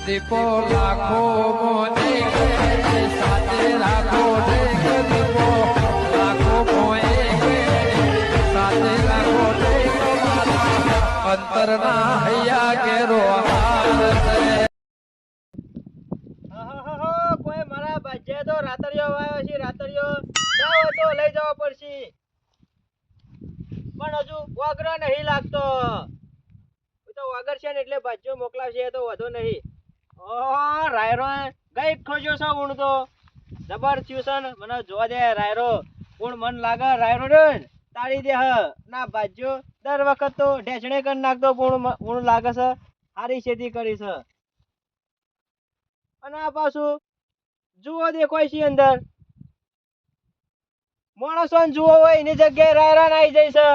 દીપો લાખો મોને સાથે રાખો દીપો લાખો મોએ સાથે રાખો અંતરના હૈયા કેરો કોઈ મારા બાજે તો રાતરિયો આવ્યો છે રાતરિયો ના હોય તો લઈ જવો પડશે પણ હજુ વગર નહીં લાગતો તો વગર છે ને એટલે બાજ્યો મોકલાવશે તો વધુ નહીં ઓહ રાયરો ગઈ ખોજો છે ઊણ તો જબર થયું છે ને મને જોવા દે રાયરો ઊણ મન લાગે રાયરો રે તાળી દે હ ના બાજ્યો દર વખત તો ઢેસણે કરી નાખતો ઊણ લાગે છે સારી ખેતી કરી છે અને આ પાછું જુઓ દેખાય છે અંદર માણસો જુઓ હોય એની જગ્યાએ રાયરા આવી જાય છે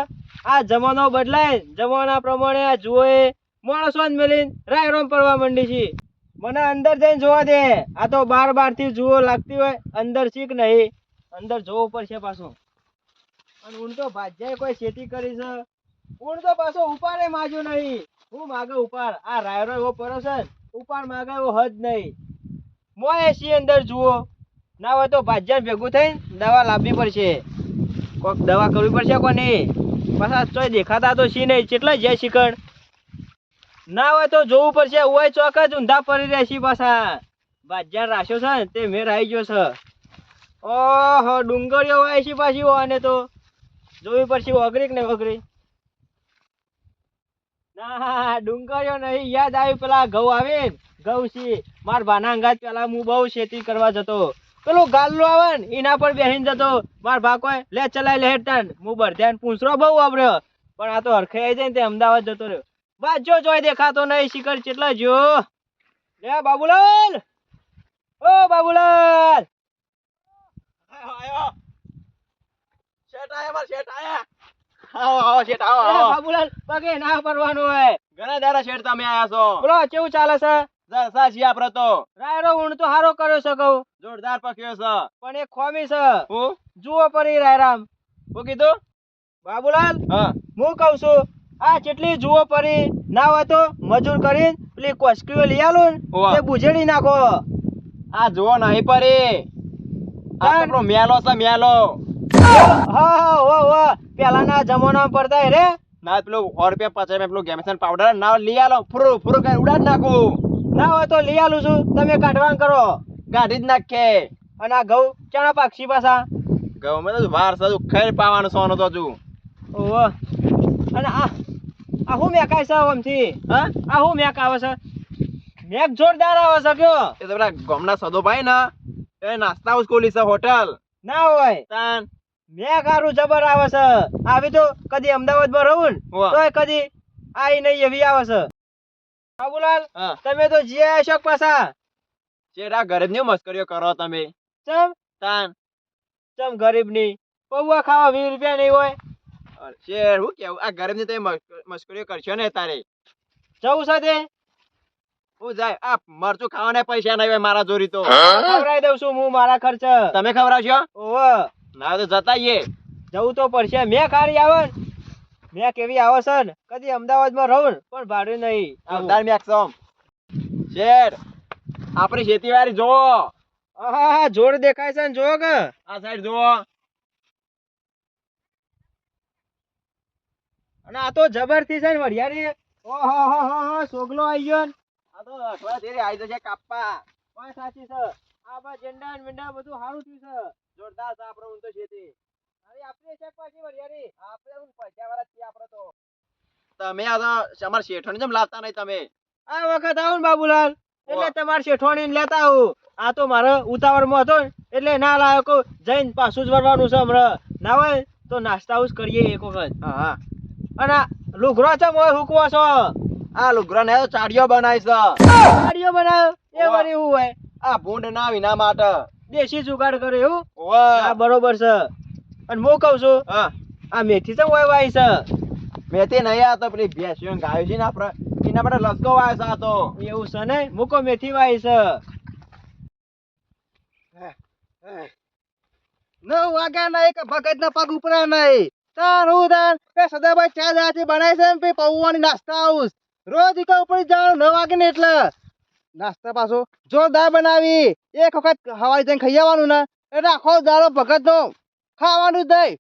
આ જમાનો બદલાય જમાના પ્રમાણે આ જુઓ એ માણસો મેલીને રાયરો પડવા માંડી છે મને અંદર જઈને જોવા દે આ તો બાર થી જુઓ લાગતી હોય અંદર શીખ નહીં અંદર જોવું પડશે પાછું અને ઊંડ તો ભાજ્યાએ કોઈ ખેતી કરી છે ઊંડ તો પાછો ઉપાડે માજો નહીં હું માગે ઉપાડ આ રાયરો એવો પડો છે ઉપાડ માગે એવો હદ નહીં મોય સી અંદર જુઓ ના હોય તો ભાજ્યા ભેગું થઈને દવા લાવવી પડશે કોક દવા કરવી પડશે કોને પાછા ચોય દેખાતા તો સી નહીં કેટલા જાય શીખણ ના હોય તો જોવું પડશે ઓય ચોક જ ઊંધા પડી રહેશે પાછા ભાજ્યા રાખ્યો છે ને તે મેર આવી ગયો છે ઓહો ડુંગળીઓ હોય છે પાછી અને તો જોવી પડશે વગરી કે નહીં વગરી ના ડુંગળીઓ નહીં યાદ આવી પેલા ઘઉં આવે ને ઘઉં છે માર ભાના અંગાત પેલા હું બહુ ખેતી કરવા જતો પેલું ગાલ્લો આવે ને એના પર બેહીને જતો માર ભા કોઈ લે ચલાય લે હેડતા હું બરધ્યાન પૂંછરો બહુ વાપર્યો પણ આ તો હરખાઈ જાય ને તે અમદાવાદ જતો રહ્યો બાજો જોઈ દેખાતો નહીં શિખર કેટલા જો લે બાબુલાલ ઓ બાબુલાલ આયો શેઠ આયા માર શેઠ આયા આવો શેઠ આવો બાબુલાલ પગે ના પરવાનું હોય ઘણા દાડા શેઠ તમે આયા છો બોલો કેવું ચાલે છે જલસા છે આપડે તો રાયરો ઊણ તો હારો કર્યો છે કહું જોરદાર પક્યો છે પણ એક ખોમી છે હું જુઓ પરી રાયરામ હું કીધું બાબુલાલ હા હું કહું છું આ કેટલી જુઓ પરી ના હોય તો મજૂર કરીને પેલી કોસ્કીઓ લઈ આલો ને બુજેડી નાખો આ જુઓ નહીં પરી આ આપણો મેલો છે મેલો હા હો પેલાના જમાનામાં પડતા રે ના પેલો 100 રૂપિયા 50 પેલો ગેમસન પાવડર ના લઈ આલો ફુરુ કઈ ઉડાડ નાખું ના હોય તો લઈ આલું છું તમે કાઢવાન કરો કાઢી જ નાખે અને આ ઘઉં ચાણા પાક્ષી પાછા ઘઉં માં તો વાર સાજુ ખેર પાવાનું સોનો તો હજુ ઓહો અને આ હું મેકાય છે ઓમથી હા આ હું મેક આવે છે મેક જોરદાર આવે છે કયો એ તો પેલા ગામના સદોભાઈ ને એ નાસ્તા હાઉસ ખોલી છે હોટલ ના હોય તાન મેક હારું જબર આવે છે આવી તો કદી અમદાવાદમાં રહું ને તોય કદી આઈ નહીં એવી આવે છે બાબુલાલ તમે તો જીયા અશોક પાછા ચેડા ગરીબ ની મસ્કરીઓ કરો તમે ચમ તાન ચમ ગરીબ ની પૌવા ખાવા 20 રૂપિયા નહીં હોય શેર હું કેવું આ ગરીબ ની તમે મસ્કરીઓ કરશો ને તારે જવું છે તે હું જાય આ મરચું ખાવાના પૈસા નહીં હોય મારા જોરી તો ખવડાવી દઉં છું હું મારા ખર્ચ તમે ખવડાવશો ઓહો ના તો જતાઈએ જવું તો પડશે મેં ખારી આવે મેં કેવી આવે છે ને કદી અમદાવાદમાં રહું ને પણ ભાડું નહીં અમદાવાદ મેં સમ શેર આપણી ખેતીવાડી જોવો હા જોર દેખાય છે ને જોવો કે આ સાઈડ જોવો અને આ તો જબરથી છે ને વઢિયારી ઓહો સોગલો આવી ગયો ને આ તો અઠવાડિયા ધીરે આવી જશે કાપવા કોઈ સાચી છે આ બા ઝંડા ને મંડા બધું સારું થયું છે જોરદાર છે આપણે ઊંતો ખેતી અરે આપણે છે પાછી વઢિયારી આપણે ઊં પૈસા વાળા છીએ આપણે તો તમે આ તો અમાર શેઠોણી જેમ લાવતા નહીં તમે આ વખત આવું ને બાબુલાલ એટલે તમાર શેઠોણી લેતા આવું આ તો મારે ઉતાવળમાં હતો ને એટલે ના લાયો કો જઈને પાછું જ વળવાનું છે હમણાં ના હોય તો નાસ્તા હાઉસ કરીએ એક વખત હા અને લુગરો છે મોય હુકવો છો આ લુગરો ને ચાડિયો બનાવી છે ચાડિયો બનાવ્યો એ વળી હું હોય આ ભૂંડ ના વિના માટે દેશી જુગાડ કરે એવું આ બરોબર છે અને હું કહું છું આ મેથી છે હોય વાય છે મેથી નહીં આ તો પેલી ભેંસીઓ ગાયો છે ને આપણે એના માટે લસકો વાય છે આ તો એવું છે ને મૂકો મેથી વાય છે 9 વાગ્યા નહીં કે ભગત ના પગ ઉપરા નહીં તાર હું તાર એ સદાભાઈ ચા જાતી બનાય છે ને પૌવાની નાસ્તા હાઉસ રોજ ઈકા ઉપર જવાનું 9 વાગે ને એટલે નાસ્તા પાછો જોરદાર બનાવી. એક વખત હવાઈ જઈને ખાઈ આવવાનું ને એટલે આખો દાડો ભગત નો ખાવાનું જ નહીં.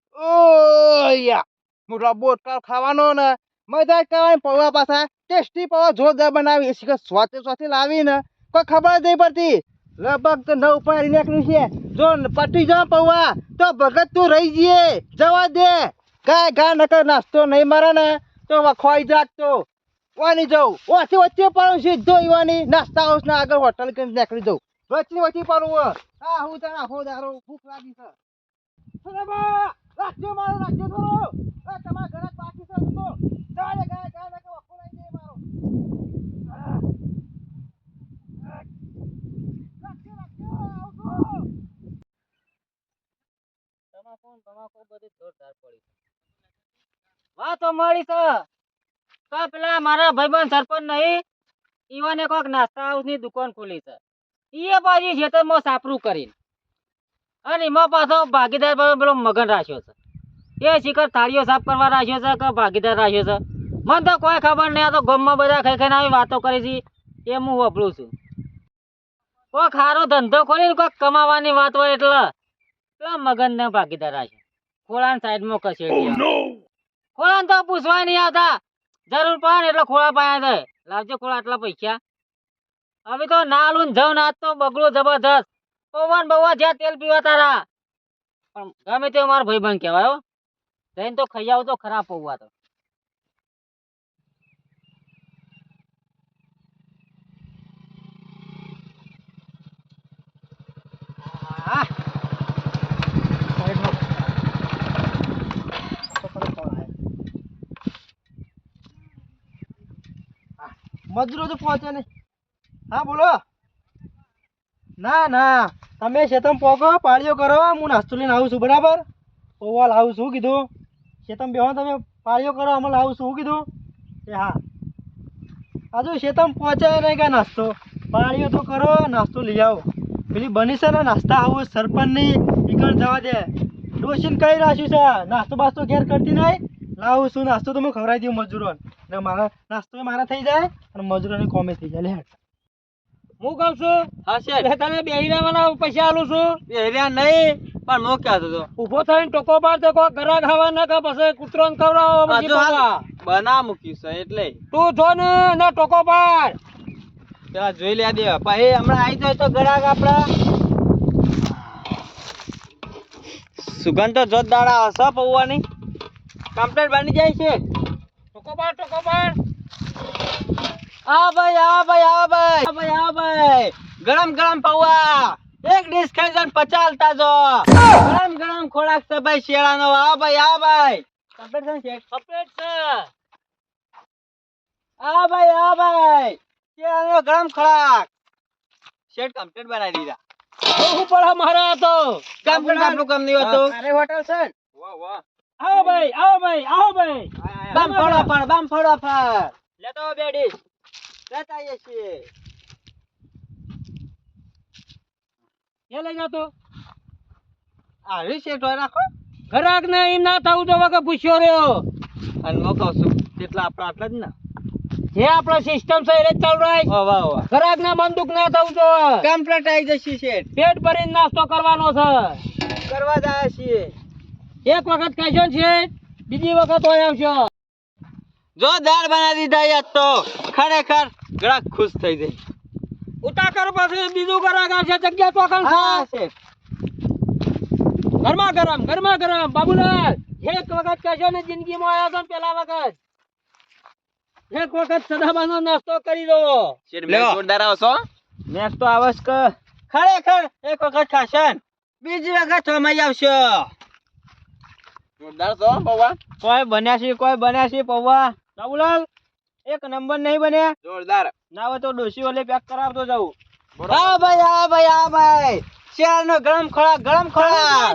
યા મોટા બોટકા ખાવાનો ને મજા કહેવાય. પૌવા પાછા ટેસ્ટી પૌવા જોરદાર બનાવી. સ્વાતે સ્વાતે લાવી ને કોઈ ખબર જ નહીં પડતી. લગભગ તો 9 પાડી નાખ્યું છે. જો પટી જાવ પૌવા તો ભગત તું રહી જઈએ. જવા દે ગાય ગા નકર નાસ્તો નહીં મારે ને તો વખવાઈ જાત તો વાની જાઉં. ઓછી વચ્ચે પાડું સીધો ઈવાની નાસ્તા હાઉસ ના આગળ હોટલ કરીને નીકળી જાઉં. વચ્ચે પાડું હા હું તને આખો દારો ભૂખ લાગી છે. રાખજો મારો રાખજો થોડો. તમારા ઘરે બાકી છે તો જવા દે ગાય ગા નકર વખવાઈ જાય મારો. રાખજો આવજો. તમાકુ બધી જોરદાર પડી. વાત તો મળી છે. તો પેલા મારા ભાઈબંધ સરપંચ નહીં ઈવાને કોક નાસ્તા હાઉસ ની દુકાન ખોલી છે. ઈએ પાછી ખેતરમાં સાપરું કરીને અને એમાં પાછો ભાગીદાર પેલો મગન રાખ્યો છે. એ શિખર થાળીઓ સાફ કરવા રાખ્યો છે કે ભાગીદાર રાખ્યો છે મને તો કોઈ ખબર નહીં. આ તો ગામમાં બધા ખાઈ ખાઈને આવી વાતો કરી છે એ હું વાપરું છું. કોઈ ખારો ધંધો ખોલીને કોઈક કમાવાની વાત હોય એટલે પેલા મગન ને ભાગીદાર રાખ્યો. ખોળાની સાઈડમાં કસેડી ખોળાને તો પૂછવા નહીં આવતા. જરૂર પડે ને એટલે ખોળા પાયા છે. લાવજો ખોળા આટલા પૈસા. હવે તો નાલું જવ નાચ તો બગડું જબરજસ્ત. પવન બવા જ્યાં તેલ પીવા તારા પણ ગમે તે મારો ભાઈબંધ કહેવાય. જઈને તો ખાઈ આવ તો ખરાબ પૌવા તો. મજૂરો તો પહોંચે ને. હા બોલો. ના ના તમે શેતમ પોકો પાળીઓ કરો. હું નાસ્તો લઈને આવું છું બરાબર. પૌવા લાવું છું કીધું. શેતમ બેહો તમે પાળીઓ કરો અમે લાવું છું કીધું. એ હા હજુ શેતમ પહોંચે નહીં કે નાસ્તો પાળીઓ તો કરો નાસ્તો લઈ આવો. પેલી બની છે ને નાસ્તા આવું સરપંચની નીકળ જવા દે. ડોસીને કઈ રાખ્યું છે નાસ્તો બાસ્તો ઘેર કરતી નહીં. લાવું છું નાસ્તો તો હું ખવડાવી દઉં મજૂરોને ને મારા નાસ્તો મારા થઈ જાય અને મજૂરોની કોમે થઈ જાય. લે હું કહું છું હા શેઠ તમે બેહીરાવાના પૈસા આલું છું. બેહીરા નહીં પણ મો ક્યાં હતો ઊભો થઈને ટોકો પાડ તો કોઈ ગરાક ખાવા ના કે પછી કૂતરોને ખવડાવો બના મૂક્યું છે એટલે તું જો ને ના ટોકો પાડ પેલા જોઈ લે દે પછી હમણાં આવી જાય તો ગરાક આપડા સુગંધ તો જોરદાર હશે પૌવાની. કમ્પ્લેટ બની જાય છે. ટોકો પાડ આ ભાઈ આ ભાઈ આ ભાઈ આ ભાઈ આ ભાઈ ગરમ ગરમ પૌવા એક ડીશ ખાઈ જાય 50 આલતા જો. ગરમ ગરમ ખોરાક છે ભાઈ શેળાનો. આ ભાઈ કમ્પ્લેટ છે કમ્પ્લેટ છે. આ ભાઈ શેળાનો ગરમ ખોરાક શેઠ કમ્પ્લેટ બનાવી દીધા. હું પણ મારા હતો કમ્પ્લેટ આપણું કામ નહીં હતું. અરે હોટલ છે વાહ વાહ. આવો ભાઈ બમ ફોડો ફળ લેતો બે ડીશ લેતા આવીએ છીએ. એ લઈ જાતો આવી શેઠ હોય રાખો. ઘરાક ને એમ ના થવું તો વગર પૂછ્યો રહ્યો અને હું કહું છું કેટલા આપણા આટલા જ ને જે આપણો સિસ્ટમ છે એ ચાલુ રાખ. વાહ વાહ ઘરાક ને બંદૂક ના થવું તો કમ્પ્લીટ આવી જશે શેઠ. પેટ ભરીને નાસ્તો કરવાનો છે. કરવા જાય છીએ. એક વખત કહેશો છે બીજી વખત હોય આવશો. જો દાળ બનાવી દીધા યાર તો ખરેખર ગ્રાહક ખુશ થઈ જાય. ઉતા કરો પછી બીજું ગ્રાહક આવશે. જગ્યા તો કણ છે ગરમા ગરમ બાબુલાલ. એક વખત કહેશો ને જિંદગીમાં આવ્યા છો પેલા વખત એક વખત સદાબાનો નાસ્તો કરી દો. જોરદાર આવશો નાસ્તો આવશ કે ખરેખર એક વખત ખાશે બીજી વખત અમાઈ આવશો. જોરદાર છો પૌવા. કોઈ બન્યા છે પૌવા. બાબુલાલ એક નંબર નહીં બન્યા. જોરદાર ના હોય તો ડોસી ઓલે પેક કરાવતો જાઉં. હા ભાઈ શેરનો ગરમ ખોરાક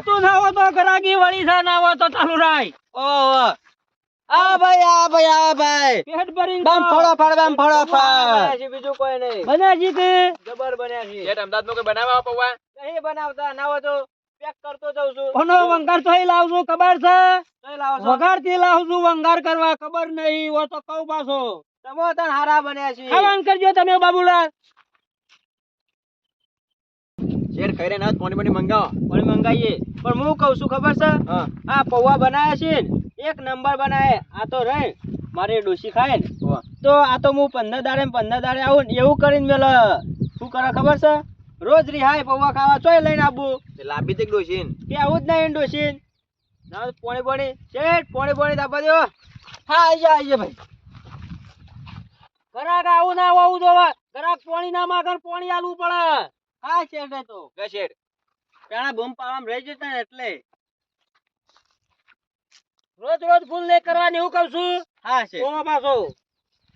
તું ના હોય તો ગરાગી વળી છે ના હોય તો ચાલુ રાખ. ઓહો આ ભાઈ પેટ ભરીને બમ ફોડો ફાડ બીજું કોઈ નહીં. બન્યા છે તે જબર બન્યા છે. જે અમદાવાદ નો કોઈ બનાવવા પૌવા નહીં બનાવતા ના હોય તો પેક કરતો જાઉં છું. કોનો વંગાર તો લાવું ખબર છે. વઘાર થી લાવું છું વંગાર કરવા ખબર નહીં હોય તો કહું પાછો. તમે તો હારા બન્યા છે. ખાવાનું કરજો તમે બાબુલાલ. શેઠ ખાઈ રહ્યા પાણી પાણી મંગાવો પાણી મંગાવીએ પણ હું કહું છું ખબર છે આ પૌવા બનાયા છે ને એક નંબર બનાવે આ તો રહે મારે ડોશી ખાય ને તો આ તો હું 15 દાડે આવું ને એવું કરીને મેલ શું કરે ખબર છે રોજ રિહાય પૌવા ખાવા ચોય લઈને આવું લાંબી તે ડોશી કે આવું જ નહીં ડોશી ના પાણી શેઠ પાણી દાબા દો હા આઈએ ભાઈ ગરાક આવું ના આવું જોવા ગરાક પાણી ના માગર પાણી આલવું પડે હા શેઠ તો કે શેઠ પેલા બૂમ પાવામાં રહી જતા ને એટલે રોજ ફૂલ લે કરવાની હું કહું છું હા શેઠ ઓમાં પાછો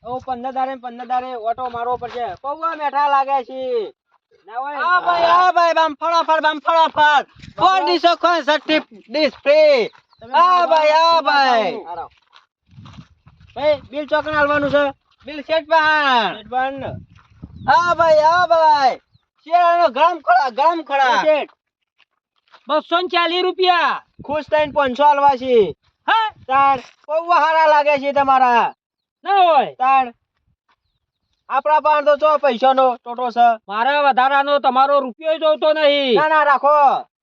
ઓ 15 દાડે ઓટો મારવો પડશે પૌવા મેઠા લાગે છે ના હોય હા ભાઈ બમ ફળાફળ ફોર ડીશો કોણ સટ્ટી ડીશ ફ્રી હા ભાઈ ભાઈ બિલ ચોકન આલવાનું છે બિલ શેઠ પણ હા ભાઈ શેરાનો ગરમ ખડા શેઠ 240 રૂપિયા ખુશ થઈને 500 આલવા છે હા તાર પૌવા હારા લાગે છે તમારા ના હોય તાર આપણા પાસે તો ચો પૈસાનો ટોટો છે મારા વધારાનો તમારો રૂપિયો જોતો નહીં ના રાખો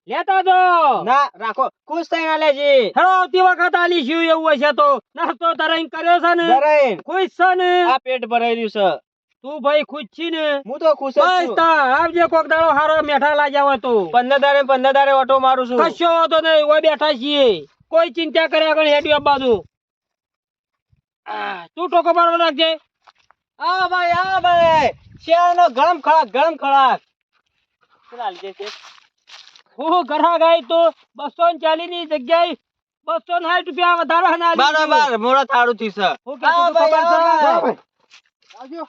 લેતા દો ના રાખો ખુશ થઈને આલે છે હેડો આવતી વખત આલી છું એવું હશે તો નાસ્તો તરઈન કર્યો છે ને તરઈન ખુશ છે ને આ પેટ ભરાઈ રહ્યું છે તું ભાઈ ખુશ છી ને હું તો ખુશ જ છું બસ આવજે કોક દાડો હારો મેઠા લાગ્યા હોય તો 15 દાડે ઓટો મારું છું કશો વાંધો નહીં ઓય બેઠા છીએ કોઈ ચિંતા કર્યા વગર હેડ્યો બાજુ તું ટોકો મારવા નાખજે હા ભાઈ શેરનો ગરમ ખળાક ચાલ જે છે હું ઘરા ગઈ તો 240 ની જગ્યાએ 260 રૂપિયા વધારે ના બરાબર મોરા થાળું થી સર હું કે ખબર છે આવજો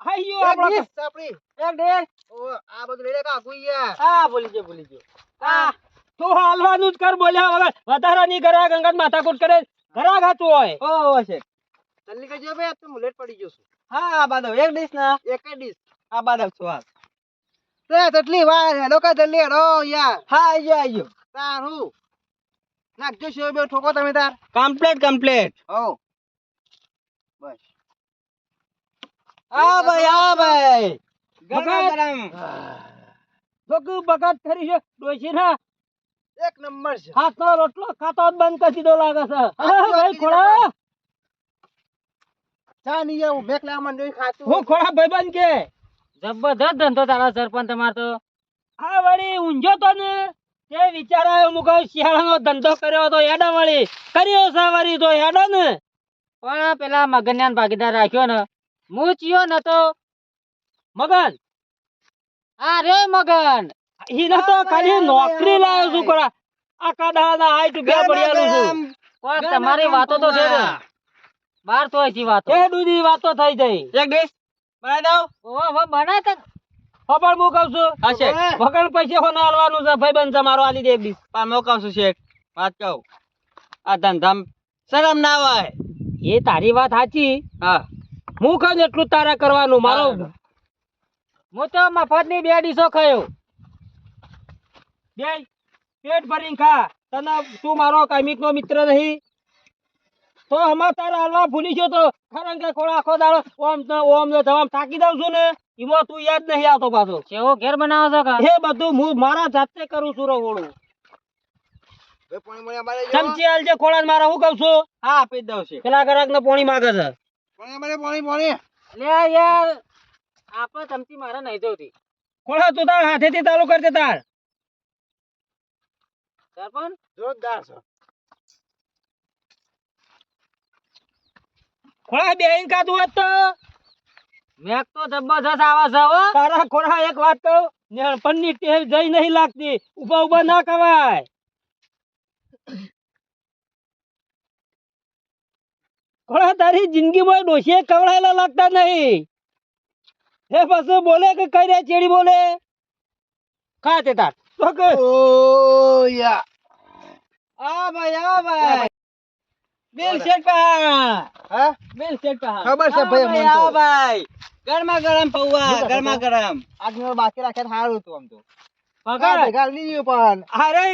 આયો આપણો આપણી એક ડે ઓ આ બધું લઈ લે કા ગુઈયા હા બોલી જો હા તો હાલવાનું જ કર બોલ્યા વગર વધારે ની ઘરા ગંગત માથાકૂટ કરે ઘરા ગાતું હોય ઓ છે જલ્દી કરજો બે તો લેટ પડી ગયો છું હા બાદવ એક ડીશ ના એક જ ડીશ આ બાદવ છો આ તે તટલી વાર હેડો કા જલ્દી હેડો યાર હા આયો તારું નાખજો છે બે ઠોકો તમે તાર કમ્પ્લીટ હો બસ આ ભાઈ ગરમ બગત કરી છે ડોશી ના એક નંબર છે હાથનો રોટલો ખાતો જ બંધ કરી દીધો લાગે છે ભાઈ ખોડા ચા ની આવું બેકલા માં નહીં ખાતું હું ખોડા ભાઈબંધ કે જબરદસ્ત ધંધો તારા સરપંચ તમાર તો હા વળી ઊંઝો તો ને તે વિચારાયો મુકો શિયાળાનો ધંધો કર્યો તો હેડા વળી કર્યો સાવરી તો હેડો ને પણ પેલા મગન્યાન ભાગીદાર રાખ્યો ને હું ચિયો નતો મગન આ રે મગન ઈને તો ખાલી નોકરી લાવ્યો છું કોરા આખા દાડા હાઈટ બે પડ્યાલું છું કોઈ તમારી વાતો તો છે ને બાર તો છે વાતો એ દૂધી વાતો થઈ જાય એક ડીશ બનાવી દઉં ઓ બનાય તો ખબર હું કહું છું હશે વગર પૈસા હોના આલવાનું છે ભાઈબંધ તમારો આલી દે એક ડીશ પણ હું કહું છું શેઠ વાત કહું આ ધંધામ શરમ ના આવે એ તારી વાત સાચી હા હું કહું એટલું તારા કરવાનું મારો હું તો મફત ની 2 ડીશો ખાયો બે પેટ ભરીને ખા તને તું મારો કામિક નો મિત્ર નહીં તો હમા તારા હલવા ભૂલી ગયો તો ખરંગ કે ખોળા આખો દાડો ઓમ ને જવામ થાકી દઉં છું ને ઈમો તું યાદ નહીં આવતો પાછો કેવો ઘેર બનાવો છો કા એ બધું હું મારા જાતે કરું છું રહોળું ચમચી આલજે ખોળા મારા હું કહું છું હા આપી દઉં છે પેલા ગરાક ને પાણી માંગે છે પાણી લે યાર આપણે ચમચી મારા નહીં જોતી ખોળા તું તાર હાથેથી ચાલુ કરી દે તાર સરપંચ જોરદાર છે ખોળા બેહીન કાતું હોત તો મેક તો જબરજસ્ત આવા છે હો તારા ખોળા એક વાત કહું નેણપણની ટેવ જઈ નહીં લાગતી ઉભા ના કવાય ખોળા તારી જિંદગીમાં ડોશીએ કવડાયેલા લાગતા નહીં એ પછી બોલે કે કઈ રે ચેડી બોલે કા તે તાર તો કે ઓ યા આ ભાઈ બિલ સેટ પા હા બિલ સેટ પા ખબર છે ભાઈ આ ભાઈ ગરમા ગરમ પૌવા ગરમા ગરમ આજનો બાકી રાખે સારું હતું આમ તો પગાર ગાલ લીધું પણ અરે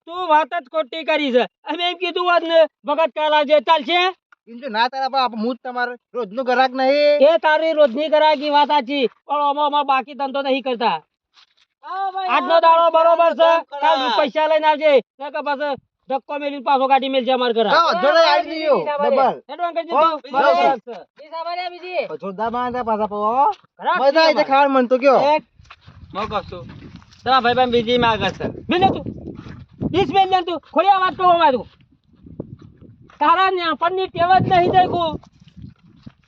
તું વાત જ ખોટી કરી છે અમે એમ કીધું વાત ને ભગત કાલા જે ચાલશે ઇંજો ના તારા બાપ હું તમાર રોજનું ગ્રાહક નહીં એ તારી રોજની ગ્રાહકી વાત સાચી પણ ઓમાં બાકી ધંધો નહીં કરતા આજનો દાડો બરોબર છે કાલ પૈસા લઈને આવજે નકર પાછો ધક્કો મેલી પાછો કાઢી મેલજે અમાર ઘરે જોરદાર બનાવ્યા પાછા પૌવા મજા આવી છે ખાવાનું મન તો કયો હું કહું છું તારા ભાઈ ભાઈ બીજી માગે છે મિલે તું ઈસ મેલ લે તું ખોલી વાત કહો માં તું તારા ન્યાપણની ટેવ જ નહીં દેખું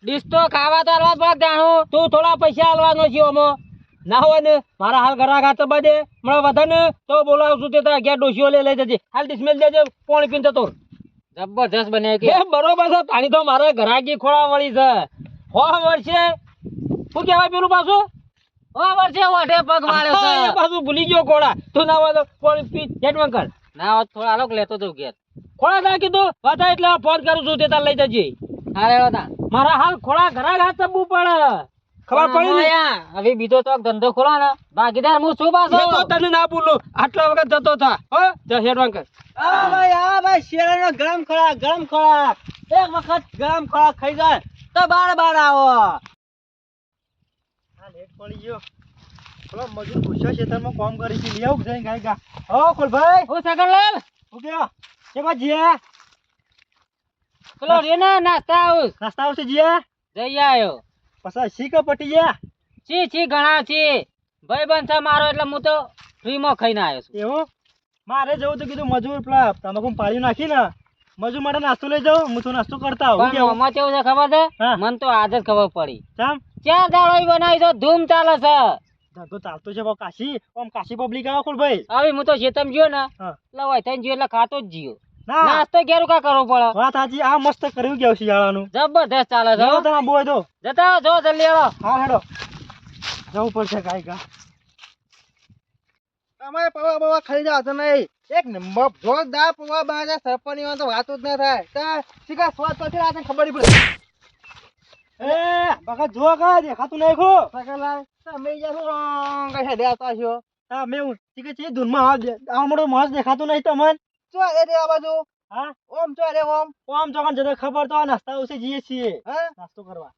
ડીશ તો ખાવા તો આલવા પડે જાણું તું થોડા પૈસા આલવાનો છે ઓમો ના હોય ને મારા હાલ ઘરા ખાતે બધે મળે વધે ને તો બોલાવું છું તે તારા ઘેર ડોશીઓ લઈ જજે હાલ ડીશ મેલ દેજે પાણી પીને જતો જબરજસ્ત બને કે બરોબર છે પાણી તો મારે ઘરાકી ખોળા વળી છે હો વર્ષે શું કહેવાય પેલું પાછું વર્ષે ઓઢે પગ વાળ્યો છે પાછું ભૂલી ગયો ખોળા તું ના હોય તો પાણી પી જેટમાં કર ના હોય થોડા આલોક લેતો તો ઘેર ખોળા ના કીધું હતા એટલે ફોન કરું છું તે તાર લઈ જજે મારા હાલ ખોળા ઘરા ઘાત ચબવું પડે ખબર પડી ને હવે બીજો તો ધંધો ખોલો ને ભાગીદાર હું શું પાછો તો તને ના બોલું આટલા વખત જતો થા હો જા હેડવાન કર આ ભાઈ શેરનો ગરમ ખોળા એક વખત ગરમ ખોળા ખાઈ જાય તો બાર આવો આ લેટ પડી ગયો પેલો મજૂર ભૂસ્યો ખેતરમાં કામ કરી છે લેવું જઈ ગાય ગા હો કુલભાઈ ઓ સગનલાલ હું કયો કેમાં જીયા પેલો રે ના નાસ્તા આવું નાસ્તા આવશે જીયા જઈ આવ્યો પછી શીખા પટી ગયા છી ઘણા છી ભાઈ બંધ છે મારો એટલે હું તો ફ્રીમાં ખાઈને આવ્યો છું એવું મારે જવું તો કીધું મજૂર પેલા તમાકુ પાડી નાખી ને મજૂર માટે નાસ્તો લઈ જાઉં હું તો નાસ્તો કરતા આવું પણ આમાં કેવું છે ખબર છે હા. મને તો આજ જ ખબર પડી ચામ ચાર દાડો બનાવી તો ધૂમ ચાલે છે ધંધો ચાલતો છે બાપ કાશી આમ કાશી પબ્લિક આવો કુલભાઈ હવે હું તો શેતમ ગયો ને હા. એટલે હોય થઈને ગયો એટલે ખાતો જ જીયો ના નાસ્તો ઘેરું કા કરવો પડે વાત સાચી આ મસ્ત કર્યું ગયા શિયાળાનું જબરદસ્ત ચાલે છે જાઓ તમે બોય તો જતા જો જલ્દી આવો હા હેડો જવું પડશે કાંઈ કા તમારે પૌવા બવા ખાઈ જાવ તો નહીં એક નંબર જોરદાર પૌવા બાજા સરપંચ તો વાતો જ ના થાય તા શીખા સ્વાદ તો છે આ ખબર પડે એ બકા જો કા દેખાતું નહીં ખો સકલાય તમે જાસો કઈ દેતા છો હા મે હું ઠીક છે ધૂનમાં આ મોડો માસ દેખાતું નહીં તમને ચો એ રે આ બાજુ હા ઓમ ચો રે ઓમ ચોકન જતો ખબર તો આ નાસ્તા ઉસે જઈએ છીએ હા નાસ્તો કરવા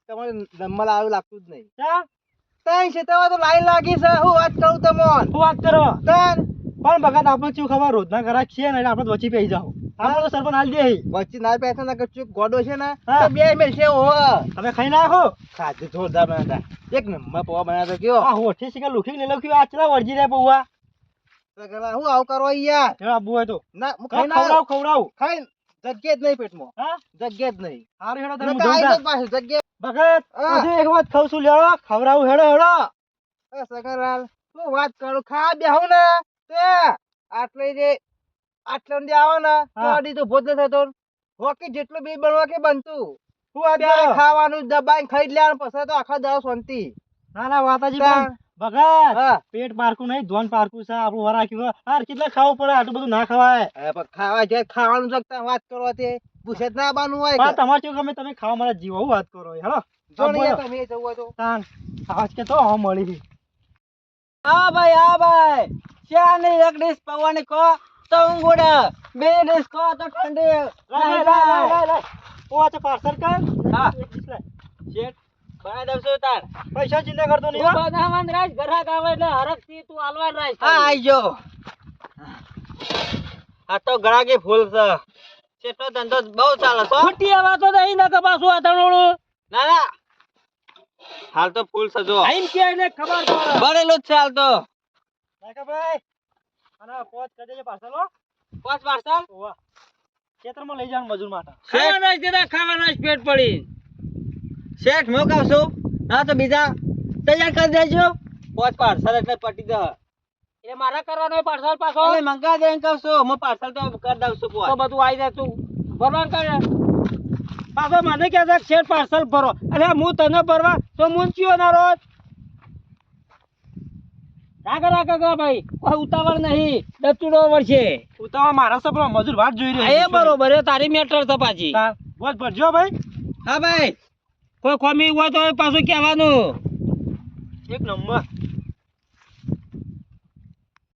તમારે નંબર આવું લાગતું જ નહીં હા તઈ છે તો લાઈન લાગી છે હું વાત કરું તમને હું વાત કરો તન પણ બગાત આપણે શું ખબર રોજના ઘરાક છીએ ને એટલે આપણે વચ્ચે પેઈ જાવ આપણે તો સરપંચ હાલ દે વચ્ચે ના પેસા ના કચુક ગોડો છે ને તો બે મેલ છે ઓ તમે ખાઈ નાખો ખાધું જોરદાર બનાતા એક નંબર પૌવા બનાતો કયો આ હોઠી શીખા લુખી ને લખ્યું આ ચલા વળજી રે પૌવા સગલા હું આવ કરો યાર એવા આબુ હોય તો ના હું ખાઈ ના ખવડાવ ખાઈ જગ્યા જ નહીં પેટમાં હા જગ્યા જ નહીં હારું હેડો તમે જોરદાર પાછું જગ્યા ભગત આજે એક વાત ખાવ છું લેડો ખવડાવું હેડો એ સગરાલ શું વાત કરું ખા બેહું ને તે આટલે જે આટલે જે આવો ને તો અડી તો ભોજ ન થતો હોકી જેટલું બી બનવા કે બનતું હું આ ખાવાનું દબાઈને ખાઈ લેવાનું પછી તો આખા દાવ શાંતિ ના ના વાતાજી ભગત પેટ પારકું નહીં ધોન પારકું છે આપણું વરાખ્યું હાર કેટલા ખાવું પડે આટલું બધું ના ખવાય પણ ખાવા જાય ખાવાનું શકતા વાત કરો તે પૂછે ના બાનું હોય તમારે શું ગમે તમે ખાવા મારા જીવ વાત કરો હેલો તમે જવું તો તાન આજ કે તો હા મળી હા ભાઈ ચા ને એક ડીશ પૌવાની કો તો ઊંઘોડે બે ડીશ કો તો ઠંડી લાય ઓ આ પાર્સલ કર હા એક ડીશ લાય શેઠ બના દઉં છું તાર પૈસા ચિંતા કરતો નહીં તું બનાવન રાજ ઘરાક આવે એટલે હરકથી તું આલવાન રાજ હા આઈજો આ તો ઘરાકી ફૂલ છે ચેટલો ધંધો બહુ ચાલે છે ખોટી આવા તો નહીં ન કપાસું આ તણોળું ના ના હાલ તો ફૂલ છે જો આઈન કે એને ખબર પડે બરેલો જ છે હાલ તો કાકા ભાઈ અને પોચ કરી દેજો પાર્સલ હો પોચ પાર્સલ ઓવા ખેતરમાં લઈ જાણ મજૂર માટે ખાવાના જ દેતા ખાવાના જ પેટ પડી શેઠ હું કહું છું ના તો બીજા તૈયાર કરી દેજો પોચ પાર્સલ એટલે પટી દે એ મારા કરવાનો પાર્સલ પાછો અરે મંગા દે કહું છું હું પાર્સલ તો કરી દઉં છું પોચ તો બધું આવી જાય તું ભરવાનું કરે પાછો મને કહે છે શેઠ પાર્સલ ભરો અરે હું તને ભરવા તો મુંચીઓ ના રોજ રાગા ભાઈ કોઈ ઉતાવળ નહીં દતુડો વળશે ઉતાવળ મારા સપનો મજૂર વાત જોઈ રહ્યો એ બરોબર એ તારી મેટર છે પાછી બોલ ભરજો ભાઈ હા ભાઈ કોઈ ખોમી હોય તો પાછું કહેવાનું એક નંબર